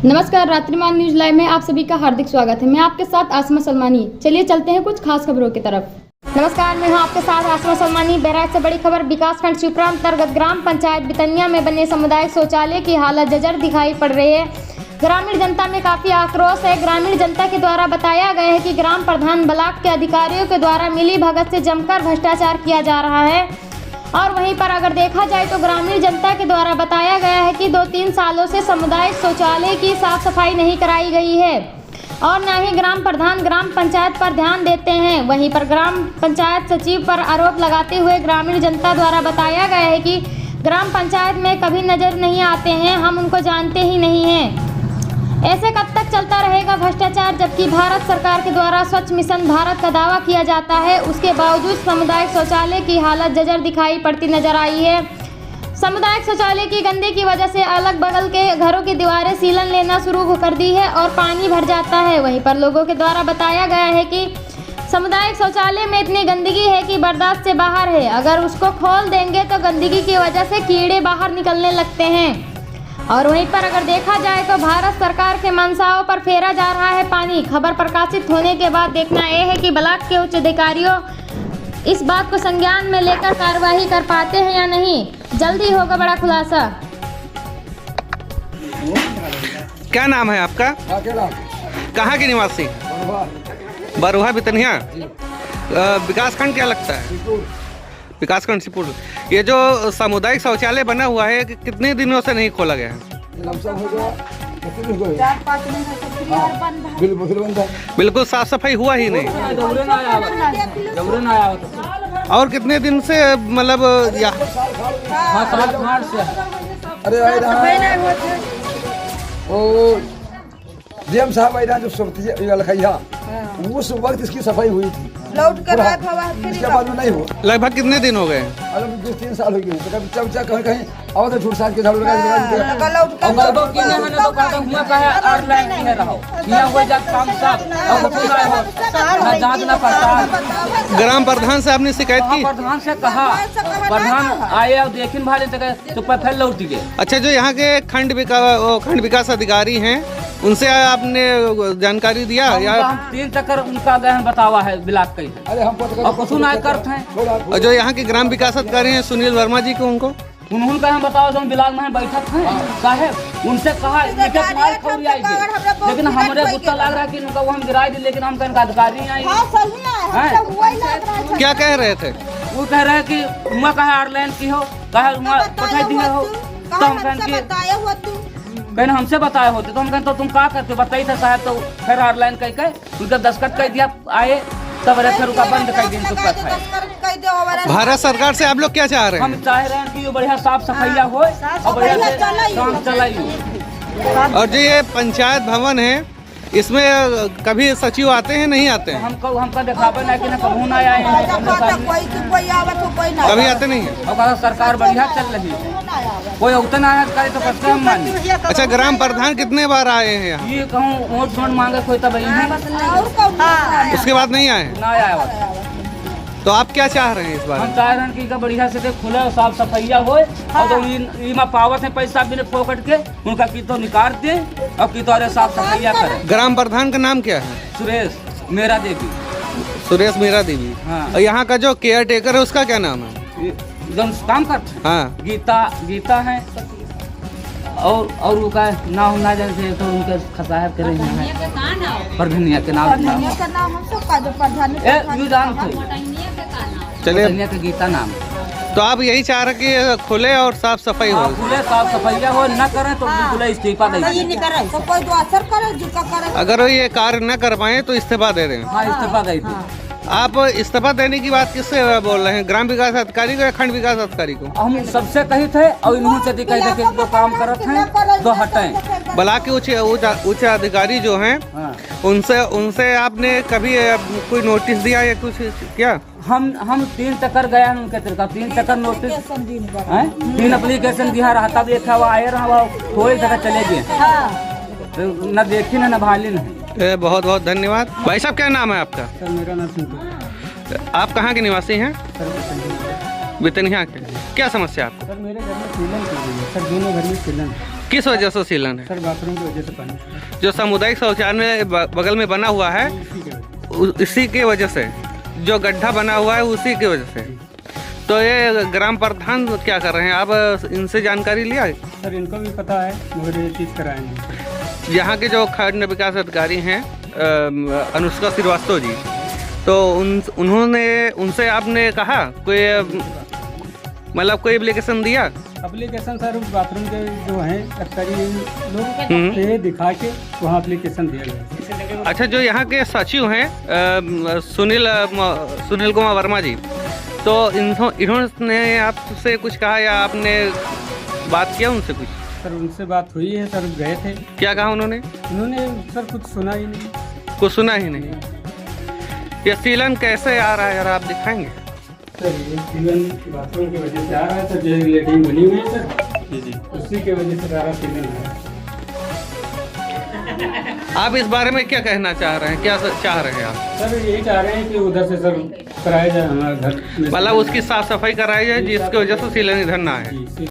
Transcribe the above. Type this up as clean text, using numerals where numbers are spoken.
नमस्कार, रात्रिमान news live में आप सभी का हार्दिक स्वागत है। मैं आपके साथ आसमा सलमानी। चलिए चलते हैं कुछ खास खबरों की तरफ। नमस्कार, मैं हूं आपके साथ आसमा सलमानी। बहराइच से बड़ी खबर। विकासखंड शिवपुरा अंतर्गत ग्राम पंचायत बितनिया में बने सामुदायिक शौचालय की हालत जर्जर दिखाई पड़ रही है। ग्रामीण जनता में काफी आक्रोश है। ग्रामीण जनता के द्वारा बताया गया है कि ग्राम प्रधान ब्लॉक के अधिकारियों के द्वारा मिली भगत से जमकर भ्रष्टाचार किया जा रहा है। और वहीं पर अगर देखा जाए तो ग्रामीण जनता के द्वारा बताया गया है कि 2-3 सालों से सामुदायिक शौचालय की साफ सफाई नहीं कराई गई है और न ही ग्राम प्रधान ग्राम पंचायत पर ध्यान देते हैं। वहीं पर ग्राम पंचायत सचिव पर आरोप लगाते हुए ग्रामीण जनता द्वारा बताया गया है कि ग्राम पंचायत में कभी नजर नहीं आते हैं, हम उनको जानते ही नहीं हैं। ऐसे कब तक चलता रहेगा भ्रष्टाचार? जबकि भारत सरकार के द्वारा स्वच्छ मिशन भारत का दावा किया जाता है, उसके बावजूद सामुदायिक शौचालय की हालत जर्जर दिखाई पड़ती नजर आई है। सामुदायिक शौचालय की गंदगी की वजह से अलग बगल के घरों की दीवारें सीलन लेना शुरू कर दी है और पानी भर जाता है। वहीं पर लोगों के द्वारा बताया गया है कि सामुदायिक शौचालय में इतनी गंदगी है कि बर्दाश्त से बाहर है। अगर उसको खोल देंगे तो गंदगी की वजह से कीड़े बाहर निकलने लगते हैं। और वहीं पर अगर देखा जाए तो भारत सरकार के मंशाओं पर फेरा जा रहा है पानी। खबर प्रकाशित होने के बाद देखना यह है कि ब्लॉक के उच्च अधिकारियों इस बात को संज्ञान में लेकर कार्रवाई कर पाते हैं या नहीं। जल्दी होगा बड़ा खुलासा। क्या नाम है आपका? कहाँ के निवासी? बरुहा बितनिया। विकासखंड क्या लगता है? विकासखंड शिवपुर। ये जो सामुदायिक शौचालय बना हुआ है कितने दिनों से नहीं खोला गया है? बिल्कुल साफ सफाई हुआ ही नहीं। और कितने दिन से मतलब डीएम साहब आई जो उस वक्त इसकी सफाई हुई थी। लौट कर इसके बाद में नहीं हुआ। लगभग कितने दिन हो गए? 2-3 साल हो गए। बच्चा कहीं कहीं और तो झूठ साथ के झाड़ू लगा ग्राम प्रधान से आपने शिकायत की? प्रधान से कहा, प्रधान आए और देखिन भाले तो फिर लौट गए। अच्छा, जो यहाँ के खंड विकास अधिकारी हैं उनसे आपने जानकारी दिया? या 3 चक्कर उनका गहन बतावा है ब्लॉक कहीं। अरे हमको और कुछ ना करते हैं। और जो यहाँ के ग्राम विकास अधिकारी हैं सुनील वर्मा जी को, उन्होंने कहा बताओ जो ब्लॉक में बैठक है साहब, उनसे कहा लेकिन हमारे गुस्सा लग रहा है कि उनका वो हम गिरा दी, लेकिन हम कहीं अधिकारी आई। क्या कह रहे थे? वो कह रहे हैं कि मैं कहा ऑनलाइन की हो, कहा पठाई दी हो, तो हम कहने हमसे बताए होते तो हम कहते तो तुम क्या करते बताई था साहब। तो फिर ऑनलाइन कह के उनका दस्तखत कर दिया, आए तब फिर उनका बंद कर दिया। भारत सरकार से आप लोग क्या चाह रहे हैं? हम चाह रहे हैं कि ये बढ़िया साफ सफाइया हो और बढ़िया से काम चलाइए। और जो ये पंचायत भवन है इसमें कभी सचिव आते हैं नहीं आते हैं? हमका दिखावे ना कि ना कभी ना आए हैं, कभी आते नहीं है। और सरकार बढ़िया चल रही है, कोई उतना करे तो कैसे हम माने। अच्छा, ग्राम प्रधान कितने बार आए हैं यहाँ? ये कहूँ वोट मांगे कोई तब उसके बाद नहीं आए? ना आया। तो आप क्या चाह रहे हैं इस बार? हम चाह रहे हैं कि बढ़िया से खुले और साफ सफाइया हो और जो इमा पावत है पैसा बिना फोकट के उनका की तो निकाल दे और की तो साफ सफाइया करे। ग्राम प्रधान का नाम क्या है? सुरेश मीरा देवी। सुरेश मीरा देवी। हाँ। और यहाँ का जो केयर टेकर है उसका क्या नाम है? जो काम करते हैं? हाँ, गीता है। और उनका ना होना जैसे तो उनके खसाहत करे प्रधानिया के नाम चलिए के गीता नाम। तो आप यही चाह रहे कि खुले और साफ सफाई हो? खुले साफ सफाइया हो, न करें तो बिल्कुल इस्तीफा दे। अगर वो ये कार्य न कर पाए तो इस्तीफा दे दें? हाँ, इस्तीफा दे। आप इस्तीफा देने की बात किससे बोल रहे हैं? ग्राम विकास अधिकारी को या खंड विकास अधिकारी को? हम सबसे कही थे और इन्होंने से कही थे कि जो काम करते हैं तो हटें। ब्लॉक के उच्च अधिकारी जो हैं उनसे आपने कभी कोई नोटिस दिया या कुछ क्या? हम 3 चक्कर गया उनके तरफ 3 चक्कर नोटिस 3 एप्लीकेशन दिया रहा, तब एक आए रहा कोई जगह चले गए न देखी न भाली न। बहुत बहुत धन्यवाद। भाई साहब, क्या नाम है आपका? सर मेरा नाम सिंटू। आप कहाँ के निवासी हैं? सर बितनिया के। क्या समस्या आपको? सर मेरे घर में सीलन की गई है सर, दोनों घर में सीलन। किस वजह से सीलन है? सर बाथरूम की वजह से पानी जो सामुदायिक शौचालय बगल में बना हुआ है इसी की वजह से, जो गड्ढा बना हुआ है उसी की वजह से। तो ये ग्राम प्रधान क्या कर रहे हैं, आप इनसे जानकारी लिया? सर इनको भी पता है मगर ये चीज़ कराएंगे। यहाँ के जो खंड विकास अधिकारी हैं अनुष्का श्रीवास्तव जी, तो उन्होंने उनसे आपने कहा कोई मतलब कोई एप्लीकेशन दिया? एप्लीकेशन सर बाथरूम के जो हैं अधिकारी लोग से दिखा के वहाँ एप्लीकेशन दिया गया। अच्छा, जो यहाँ के सचिव हैं सुनील कुमार वर्मा जी, तो इन्होंने आपसे कुछ कहा या आपने बात किया उनसे कुछ? सर उनसे बात हुई है सर, गए थे। क्या कहा उन्होंने? उन्होंने सर कुछ सुना ही नहीं। कुछ सुना ही नहीं। ये सीलन कैसे आ रहा है जरा आप दिखाएंगे? सर ये सीलन बाथरूम की वजह से आ रहा है सर, जो लेटरिन बनी हुई है सर जी, उसी की वजह से सारा सीलन है। आप इस बारे में क्या कहना चाह रहे हैं, क्या चाह रहे हैं आप? सर यही चाह रहे हैं कि उधर से सर कराया जाए हमारा घर, मतलब उसकी साफ सफाई कराई जाए जिसकी वजह से सीलन इधर ना आए।